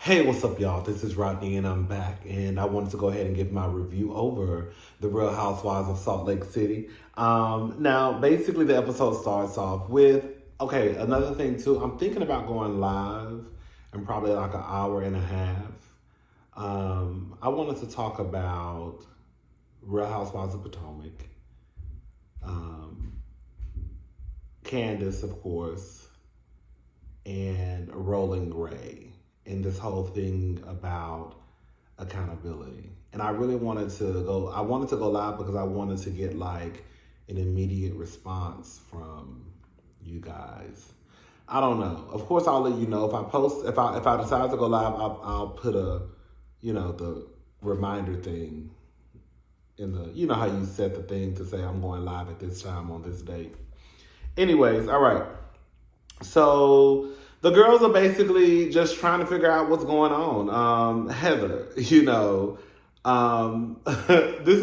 Hey, what's up, y'all? This is Rodney, and I'm back. And I wanted to go ahead and give my review over the Real Housewives of Salt Lake City. Now, basically, the episode starts off with another thing, too. I'm thinking about going live in probably like an hour and a half. I wanted to talk about Real Housewives of Potomac, Candace, of course, and Rolling Gray, and this whole thing about accountability. And I really I wanted to go live because I wanted to get like an immediate response from you guys. I don't know. Of course, I'll let you know if I decide to go live. I'll put the reminder thing in the, how you set the thing to say I'm going live at this time on this date. Anyways, all right. So the girls are basically just trying to figure out what's going on. Heather, this is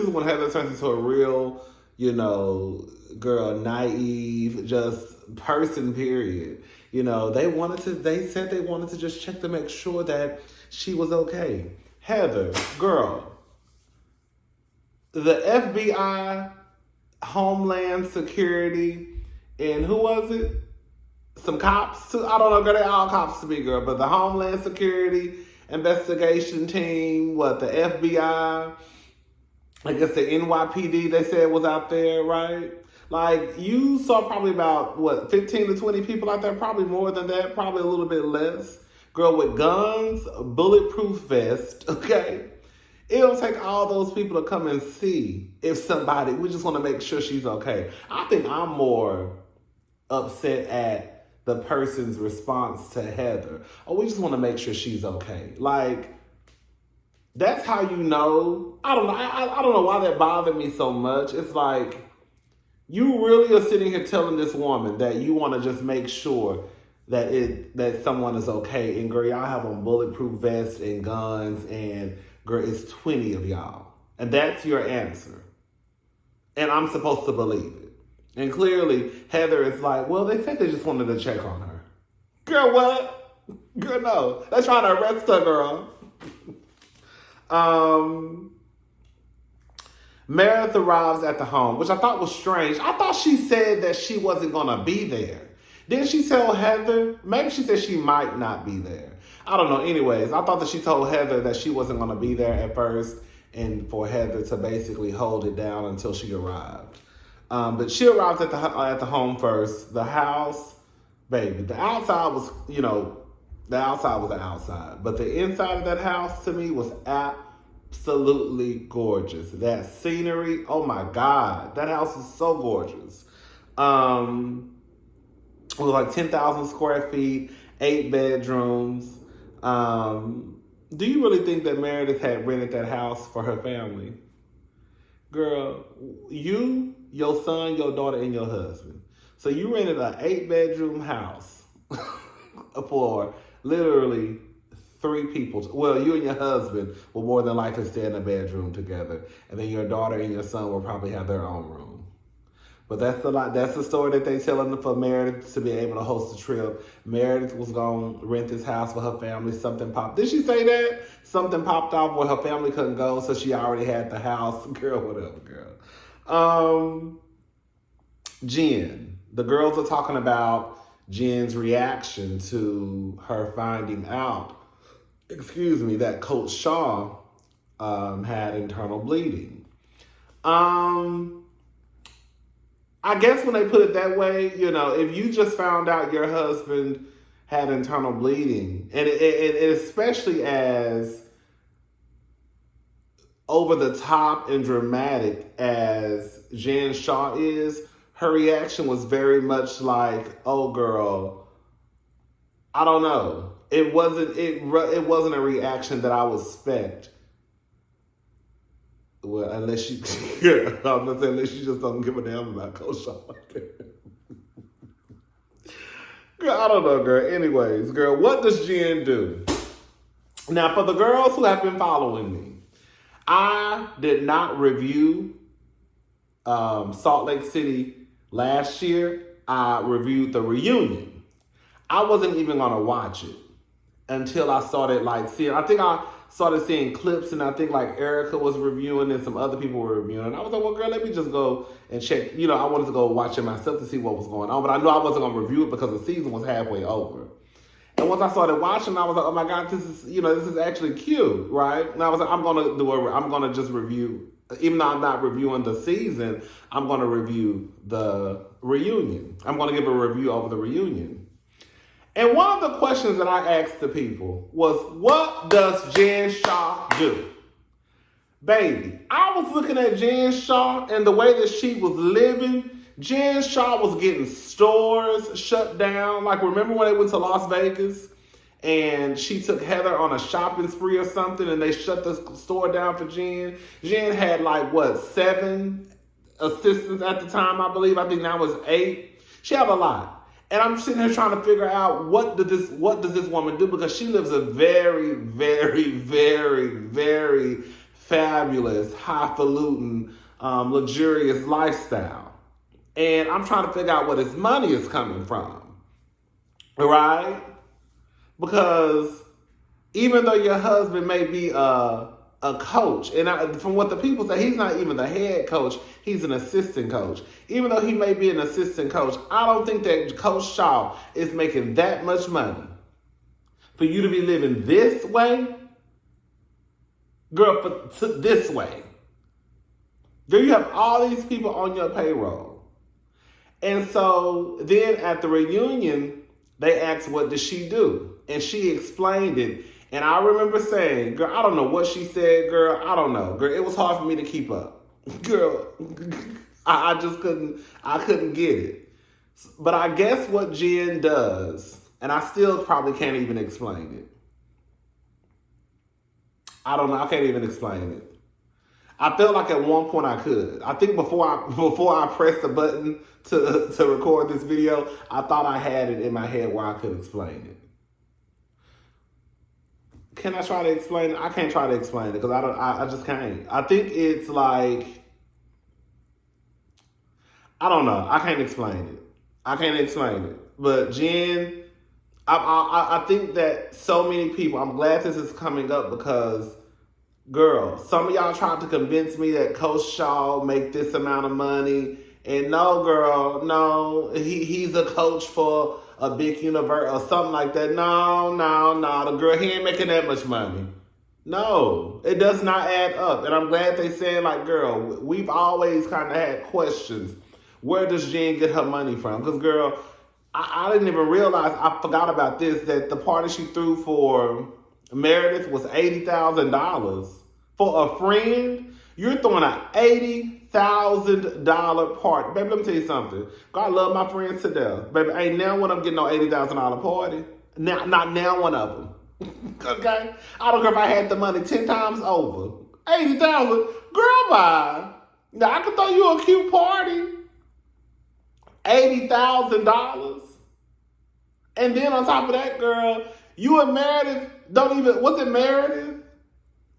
when Heather turns into a real, girl, naive, just person, period. They said they wanted to just check to make sure that she was okay. Heather, girl, the FBI, Homeland Security, and who was it? Some cops too. I don't know, girl. They all cops to me, girl. But the Homeland Security investigation team, the FBI, I guess the NYPD, they said was out there, right? Like, you saw probably about 15 to 20 people out there, probably more than that, probably a little bit less. Girl, with guns, bulletproof vest, okay? It'll take all those people to come and see if we just want to make sure she's okay. I think I'm more upset at the person's response to Heather. Oh, we just want to make sure she's okay. Like, that's how you know. I don't know. I don't know why that bothered me so much. It's like, you really are sitting here telling this woman that you want to just make sure that someone is okay. And girl, y'all have on bulletproof vests and guns, and girl, it's 20 of y'all. And that's your answer. And I'm supposed to believe it. And clearly, Heather is like, well, they said they just wanted to check on her. Girl, what? Girl, no. They're trying to arrest her, girl. Meredith arrives at the home, which I thought was strange. I thought she said that she wasn't going to be there. Didn't she tell Heather? Maybe she said she might not be there. I don't know. Anyways, I thought that she told Heather that she wasn't going to be there at first, and for Heather to basically hold it down until she arrived. But she arrived at the home first. The house, baby, the outside was, the outside. But the inside of that house, to me, was absolutely gorgeous. That scenery, oh my God, that house is so gorgeous. It was like 10,000 square feet, 8 bedrooms. Do you really think that Meredith had rented that house for her family? Girl, you, your son, your daughter, and your husband. So you rented an 8-bedroom house for literally 3 people. Well, you and your husband will more than likely stay in a bedroom together. And then your daughter and your son will probably have their own room. But that's the story that they telling for Meredith to be able to host a trip. Meredith was going to rent this house for her family. Something popped. Did she say that? Something popped off where her family couldn't go, so she already had the house. Girl, whatever, girl. Jen. The girls are talking about Jen's reaction to her finding out, that Coach Shaw had internal bleeding. I guess when they put it that way, if you just found out your husband had internal bleeding, and especially as over the top and dramatic as Jen Shaw is, her reaction was very much like, "Oh, girl, I don't know." It wasn't a reaction that I would expect. Well, unless she, I'm gonna say unless she just don't give a damn about Coach Shaw like that. Girl, I don't know, girl. Anyways, girl, what does Jen do? Now, for the girls who have been following me, I did not review Salt Lake City last year. I reviewed the reunion. I wasn't even gonna watch it. until I started like seeing, I think I started seeing clips, and I think like Erica was reviewing and some other people were reviewing. And I was like, well, girl, let me just go and check. You know, I wanted to go watch it myself to see what was going on, but I knew I wasn't going to review it because the season was halfway over. And once I started watching, I was like, oh my God, this is actually cute, right? And I was like, I'm going to just review, even though I'm not reviewing the season, I'm going to review the reunion. I'm going to give a review over the reunion. And one of the questions that I asked the people was, what does Jen Shah do? Baby, I was looking at Jen Shah and the way that she was living. Jen Shah was getting stores shut down. Like, remember when they went to Las Vegas and she took Heather on a shopping spree or something and they shut the store down for Jen? Jen had like, 7 assistants at the time, I believe. I think now it's 8. She had a lot. And I'm sitting here trying to figure out what does this woman do, because she lives a very, very, very, very fabulous, highfalutin, luxurious lifestyle. And I'm trying to figure out where this money is coming from, right? Because even though your husband may be a coach, and from what the people say, he's not even the head coach, he's an assistant coach. Even though he may be an assistant coach, I don't think that Coach Shaw is making that much money for you to be living this way. Girl, this way. Girl, you have all these people on your payroll. And so then at the reunion, they asked, what does she do? And she explained it. And I remember saying, girl, I don't know what she said, girl. I don't know. Girl, it was hard for me to keep up. Girl, I just couldn't get it. But I guess what Jen does, and I still probably can't even explain it. I don't know. I can't even explain it. I felt like at one point I could. I think before I pressed the button to record this video, I thought I had it in my head where I could explain it. Can I try to explain it? I can't try to explain it because I just can't. I think it's like, I don't know. I can't explain it. But Jen, I think that so many people, I'm glad this is coming up because, girl, some of y'all tried to convince me that Coach Shaw make this amount of money. And no, girl, no, he's a coach for a big universe or something like that. No, the girl, he ain't making that much money. No, it does not add up. And I'm glad they said, like, girl, we've always kind of had questions. Where does Jen get her money from? Because, girl, I didn't even realize, I forgot about this, that the party she threw for Meredith was $80,000. For a friend, you're throwing an $80,000 party. Baby, let me tell you something. God, I love my friends to death. Baby, ain't now one of them getting no $80,000 party. Not now one of them. Okay? I don't care if I had the money 10 times over. $80,000? Girl, bye. Now, I could throw you a cute party. $80,000. And then on top of that, girl, you and Meredith don't even, was it Meredith?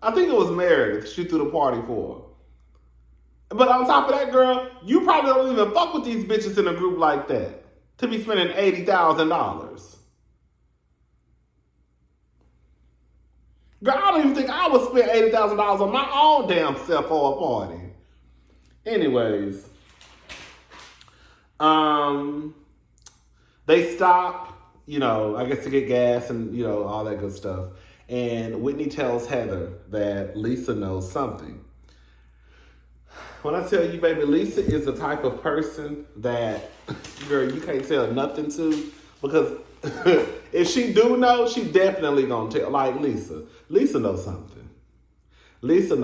I think it was Meredith she threw the party for. But on top of that, girl, you probably don't even fuck with these bitches in a group like that to be spending $80,000. Girl, I don't even think I would spend $80,000 on my own damn self for a party. Anyways, they stop, I guess to get gas and, all that good stuff. And Whitney tells Heather that Lisa knows something. When I tell you, baby, Lisa is the type of person that, girl, you can't tell nothing to, because if she do know, she definitely gonna tell. Like Lisa knows something. Lisa,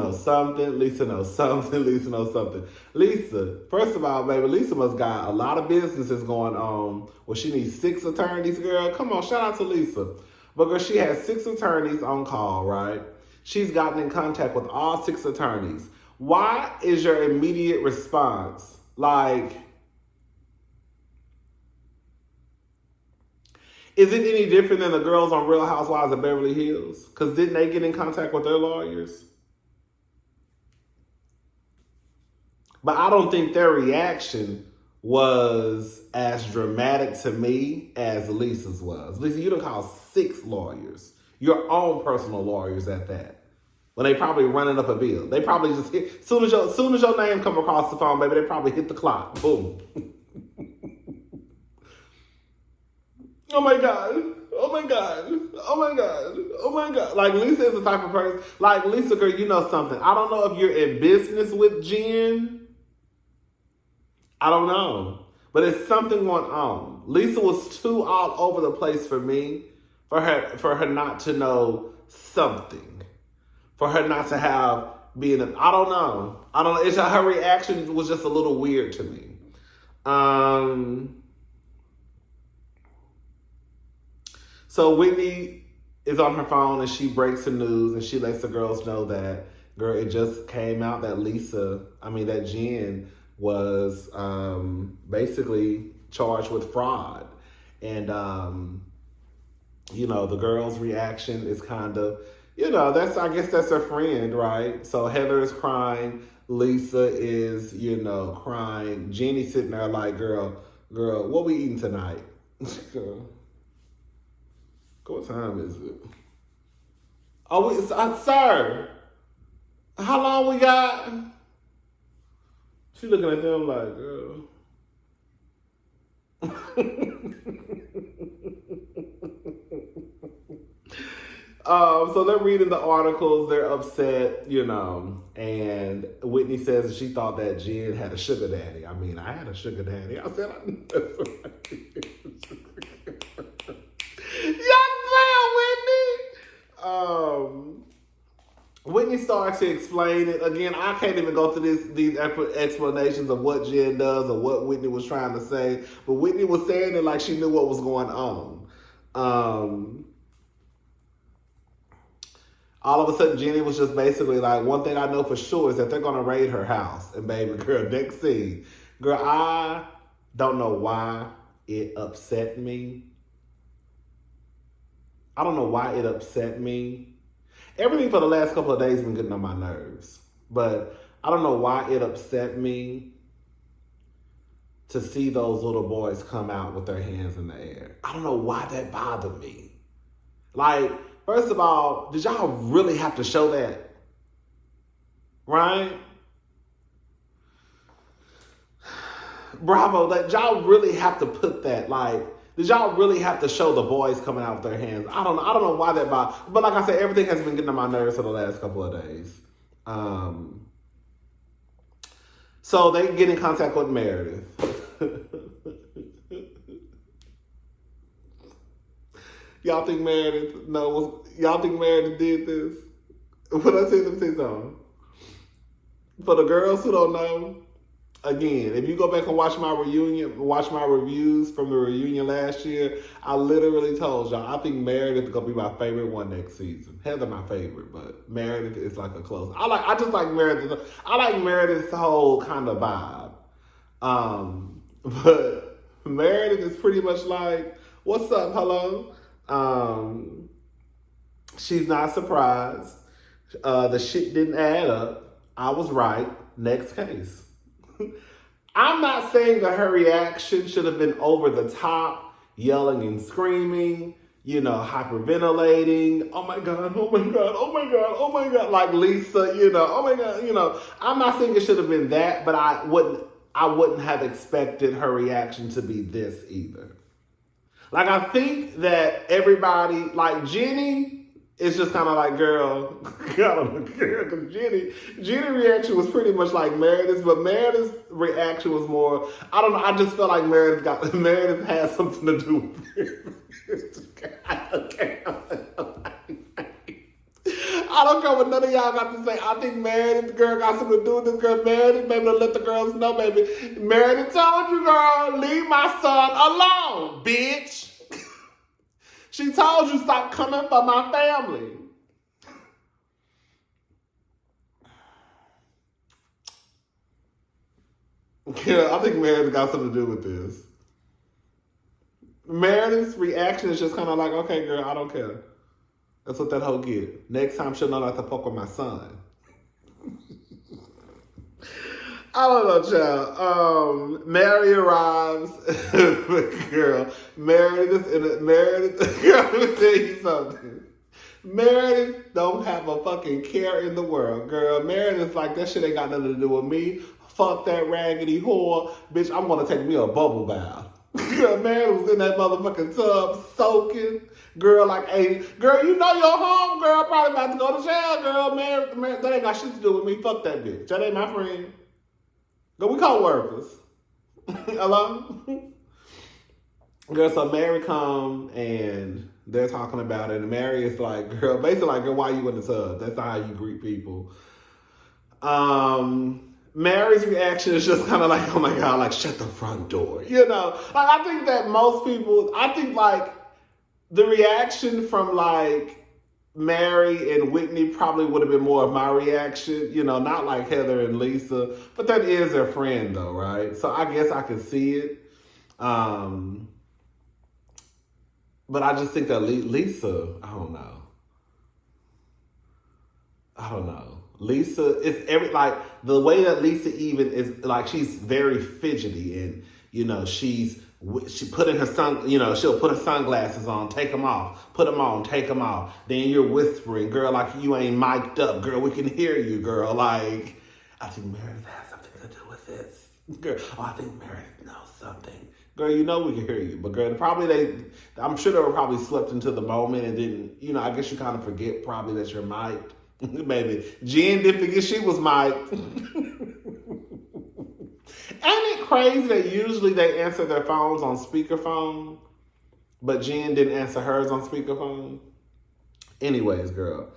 first of all, baby, Lisa must got a lot of businesses going on where she needs 6 attorneys, girl. Come on, shout out to Lisa. But girl, she has 6 attorneys on call, right? She's gotten in contact with all 6 attorneys. Why is your immediate response like, is it any different than the girls on Real Housewives of Beverly Hills? Because didn't they get in contact with their lawyers? But I don't think their reaction was as dramatic to me as Lisa's was. Lisa, you done called 6 lawyers, your own personal lawyers at that. When they probably running up a bill. They probably just hit, soon as your name come across the phone, baby, they probably hit the clock. Boom. Oh my God. Oh my God. Oh my God. Oh my God. Like, Lisa is the type of person, like, Lisa, girl, you know something. I don't know if you're in business with Jen. I don't know. But it's something going on. Lisa was too all over the place for me, for her not to know something. For her not to have I don't know. It's her reaction was just a little weird to me. So Whitney is on her phone and she breaks the news and she lets the girls know that, girl, it just came out that that Jen was basically charged with fraud. And, the girl's reaction is kind of, I guess that's her friend, right? So Heather is crying. Lisa is, crying. Jenny's sitting there like, girl, what we eating tonight? Girl, what time is it? Sir, how long we got? She looking at them like, girl. So they're reading the articles, they're upset, and Whitney says that she thought that Jen had a sugar daddy. I mean, I had a sugar daddy. I said, y'all playing Whitney? Whitney started to explain it. Again, I can't even go through these explanations of what Jen does or what Whitney was trying to say, but Whitney was saying it like she knew what was going on. All of a sudden, Jenny was just basically like, one thing I know for sure is that they're going to raid her house. And baby girl, next scene. Girl, I don't know why it upset me. I don't know why it upset me. Everything for the last couple of days has been getting on my nerves. But I don't know why it upset me to see those little boys come out with their hands in the air. I don't know why that bothered me. Like, first of all, did y'all really have to show that? Right? Bravo, that y'all really have to put that, like, did y'all really have to show the boys coming out with their hands? I don't know why that bothered. But like I said, everything has been getting on my nerves for the last couple of days. So they get in contact with Meredith. Y'all think Meredith did this? What I say, let me say something. For the girls who don't know, again, if you go back and watch my reviews from the reunion last year, I literally told y'all, I think Meredith is gonna be my favorite one next season. Heather my favorite, but Meredith is like a close. I just like Meredith. I like Meredith's whole kind of vibe. But Meredith is pretty much like, what's up, hello? She's not surprised. The shit didn't add up. I was right. Next case. I'm not saying that her reaction should have been over the top, yelling and screaming, hyperventilating. Oh my God, oh my God, oh my God, oh my God. Like Lisa, oh my God, I'm not saying it should have been that, but I wouldn't have expected her reaction to be this either. Like, I think that everybody, like Jenny, is just kind of like, girl, because Jenny reaction was pretty much like Meredith's, but Meredith's reaction was more, I don't know, I just felt like Meredith had something to do with it. I don't care what none of y'all got to say. I think Meredith, girl, got something to do with this girl. Meredith, baby, to let the girls know, baby. Meredith told you, girl, leave my son alone, bitch. She told you stop coming for my family. Yeah, I think Meredith got something to do with this. Meredith's reaction is just kind of like, okay, girl, I don't care. That's what that hoe get. Next time she'll know not to fuck with my son. I don't know, child. Mary arrives. Girl, Meredith, girl, let me tell you something. Meredith don't have a fucking care in the world, girl. Meredith's like, that shit ain't got nothing to do with me. Fuck that raggedy whore. Bitch, I'm gonna take me a bubble bath. Girl, Meredith was in that motherfucking tub soaking. Girl, like, hey, girl, you know your home, girl, probably about to go to jail, girl. Meredith, that ain't got shit to do with me. Fuck that bitch. That ain't my friend. Girl, we co-workers. Hello? Girl, so Mary come and they're talking about it, and Mary is like, girl, basically like, girl, why you in the tub? That's not how you greet people. Mary's reaction is just kind of like, oh my God, like, shut the front door. You know, like, I think that most people, like, the reaction from, like, Mary and Whitney probably would have been more of my reaction, you know, not like Heather and Lisa, but that is their friend though, right? So I guess I can see it. But I just think that Lisa, I don't know. Lisa is like the way that Lisa even is, like, she's very fidgety, and you know she put in her she'll put her sunglasses on, take them off, put them on, take them off. Then you're whispering, girl, like you ain't mic'd up, girl. We can hear you, girl. Like, I think Meredith has something to do with this, girl. Oh, I think Meredith knows something. Girl, you know we can hear you. But girl, I'm sure they were probably slipped into the moment and didn't, you know, I guess you kind of forget probably that you're mic'd. Maybe. Jen didn't forget she was mic'd. Ain't it crazy that usually they answer their phones on speakerphone, but Jen didn't answer hers on speakerphone? Anyways, girl.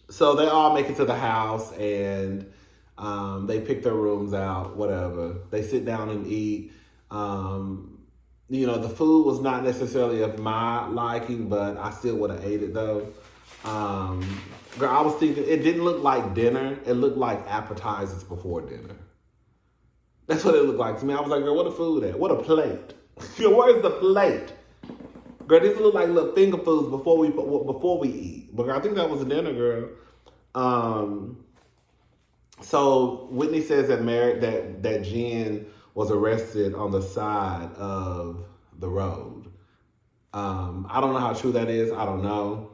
So they all make it to the house and they pick their rooms out, whatever. They sit down and eat. You know, the food was not necessarily of my liking, but I still would have ate it though. Girl, I was thinking, it didn't look like dinner. It looked like appetizers before dinner. That's what it looked like to me. I was like, girl, what a food at? What a plate. Girl, where's the plate? Girl, these look like little finger foods before we eat. But girl, I think that was a dinner, girl. So Whitney says that Jen was arrested on the side of the road. I don't know how true that is. I don't know.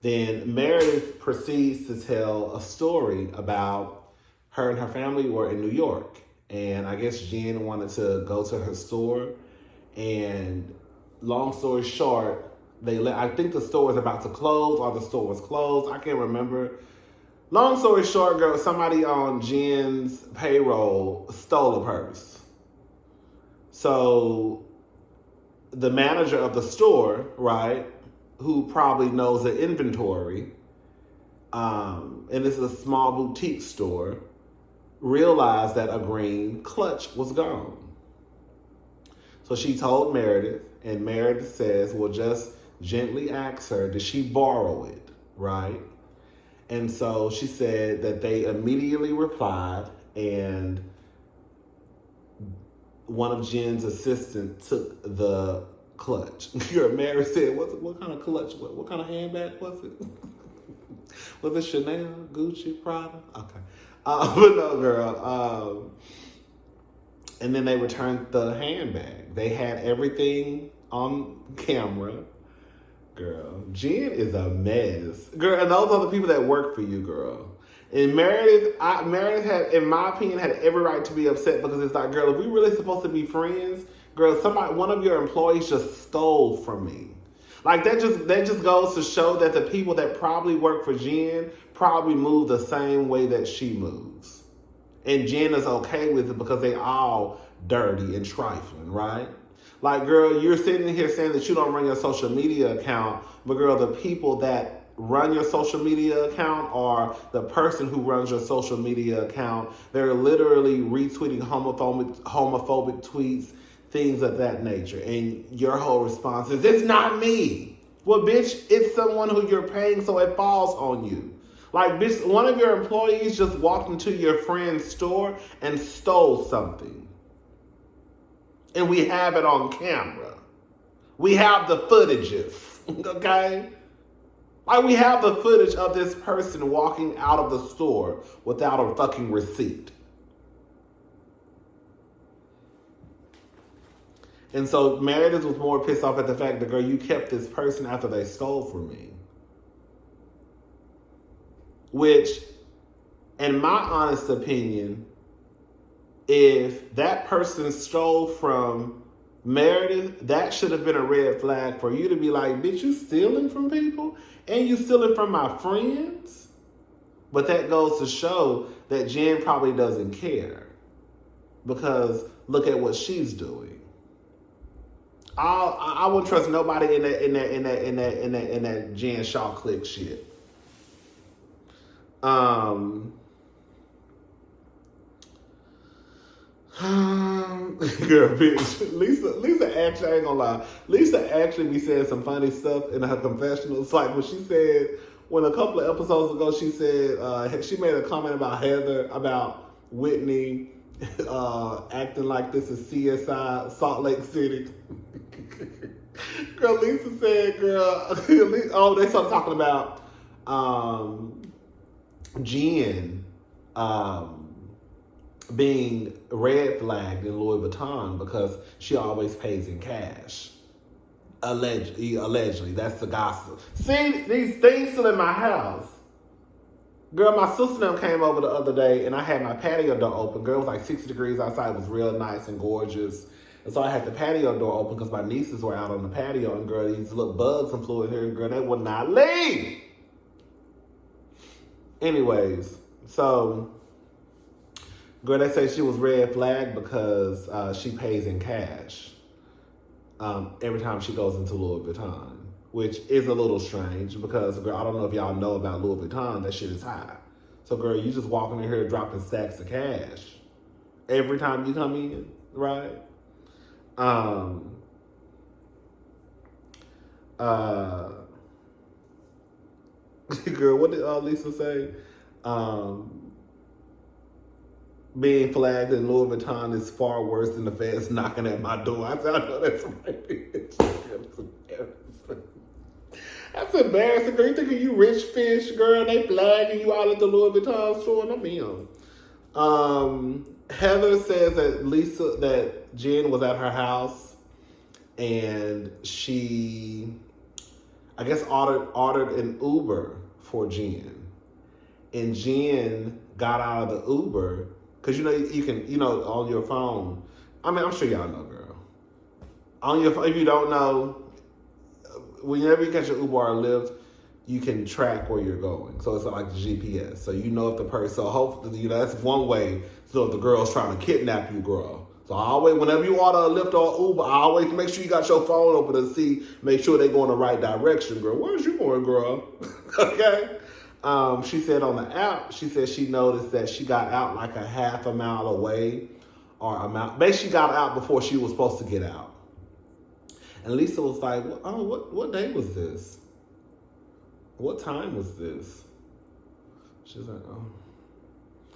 Then Meredith proceeds to tell a story about her and her family were in New York. And I guess Jen wanted to go to her store. And long story short, I think the store was about to close or the store was closed. I can't remember. Long story short, girl, somebody on Jen's payroll stole a purse. So the manager of the store, right, who probably knows the inventory, and this is a small boutique store, realized that a green clutch was gone. So she told Meredith, and Meredith says, well, just gently ask her, did she borrow it, right? And so she said that they immediately replied, and one of Jen's assistants took the clutch. Mary said, what kind of clutch? What kind of handbag was it? Was it Chanel, Gucci, Prada? Okay. But no, girl. And then they returned the handbag. They had everything on camera. Girl, Jen is a mess. Girl, and those are the people that work for you, girl. And Meredith had, in my opinion, had every right to be upset because it's like, girl, if we really supposed to be friends, girl, one of your employees just stole from me. Like, that just goes to show that the people that probably work for Jen probably move the same way that she moves. And Jen is okay with it because they all dirty and trifling, right? Like, girl, you're sitting here saying that you don't run your social media account, but girl, the people that run your social media account or the person who runs your social media account, they're literally retweeting homophobic tweets, things of that nature. And your whole response is, it's not me. Well, bitch, it's someone who you're paying, so it falls on you. Like, bitch, one of your employees just walked into your friend's store and stole something. And we have it on camera. We have the footages, okay? Like, we have the footage of this person walking out of the store without a fucking receipt. And so Meredith was more pissed off at the fact that, girl, you kept this person after they stole from me. Which, in my honest opinion, if that person stole from Meredith, that should have been a red flag for you to be like, bitch, you stealing from people? And you stealing from my friends? But that goes to show that Jen probably doesn't care. Because look at what she's doing. I wouldn't trust nobody in that Jen Shaw clique shit. Girl, bitch. Lisa actually, I ain't gonna lie. Lisa actually be saying some funny stuff in her confessionals. Like when she said, when a couple of episodes ago, she said, she made a comment about Heather, about Whitney acting like this is CSI, Salt Lake City. Girl, Lisa said, girl, oh, they started talking about Jen being red flagged in Louis Vuitton because she always pays in cash. Allegedly, that's the gossip. See, these things still in my house. Girl, my sister and them came over the other day and I had my patio door open. Girl, it was like 60 degrees outside. It was real nice and gorgeous. And so I had the patio door open because my nieces were out on the patio. And girl, these little bugs flew in here. And girl, they would not leave. Anyways, so girl, they say she was red flagged because she pays in cash every time she goes into Louis Vuitton, which is a little strange because, girl, I don't know if y'all know about Louis Vuitton, that shit is high. So, girl, you just walking in here dropping stacks of cash every time you come in, right? Girl, what did Lisa say? Being flagged in Louis Vuitton is far worse than the feds knocking at my door. I said, I know that's right, bitch. That's embarrassing, girl. You thinking you rich fish, girl? They flagging you out at the Louis Vuitton store, and I'm in. Heather says that Jen was at her house, and she, I guess, ordered an Uber for Jen, and Jen got out of the Uber. Because, you can, on your phone. I mean, I'm sure y'all know, girl. On your phone, if you don't know, whenever you catch an Uber or a Lyft, you can track where you're going. So it's like GPS. So you know if the person, so hopefully, that's one way. So if the girl's trying to kidnap you, girl. So I always, whenever you order a Lyft or Uber, I always make sure you got your phone open to make sure they go in the right direction, girl. Where's you going, girl? Okay? She said on the app, she said she noticed that she got out like a half a mile away basically she got out before she was supposed to get out. And Lisa was like, what day was this? What time was this? She's like, oh.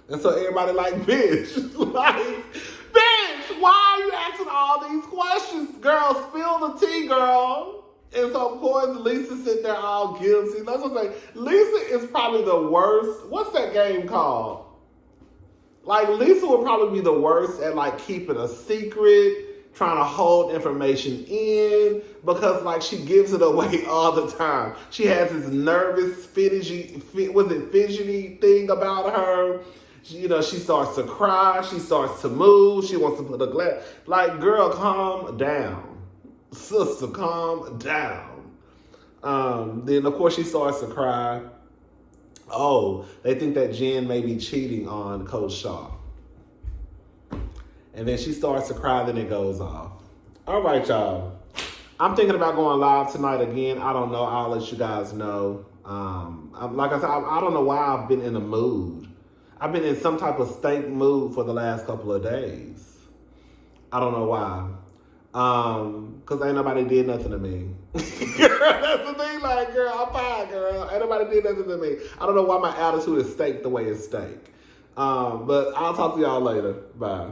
And so everybody like, bitch, bitch, why are you asking all these questions? Girl, spill the tea, girl. And so, of course, Lisa's sitting there all guilty. That's what I'm saying. Lisa is probably the worst. What's that game called? Like, Lisa would probably be the worst at, like, keeping a secret, trying to hold information in, because, like, she gives it away all the time. She has this nervous, fidgety thing about her. She starts to cry. She starts to move. She wants to put a glass. Like, girl, calm down. Sister, calm down. Then, of course, she starts to cry. Oh, they think that Jen may be cheating on Coach Shaw. And then she starts to cry, then it goes off. All right, y'all. I'm thinking about going live tonight again. I don't know. I'll let you guys know. Like I said, I don't know why I've been in a mood. I've been in some type of stank mood for the last couple of days. I don't know why. Cause ain't nobody did nothing to me. Girl, that's the thing, like, girl, I'm fine, girl. Ain't nobody did nothing to me. I don't know why my attitude is steak the way it's steak. But I'll talk to y'all later. Bye.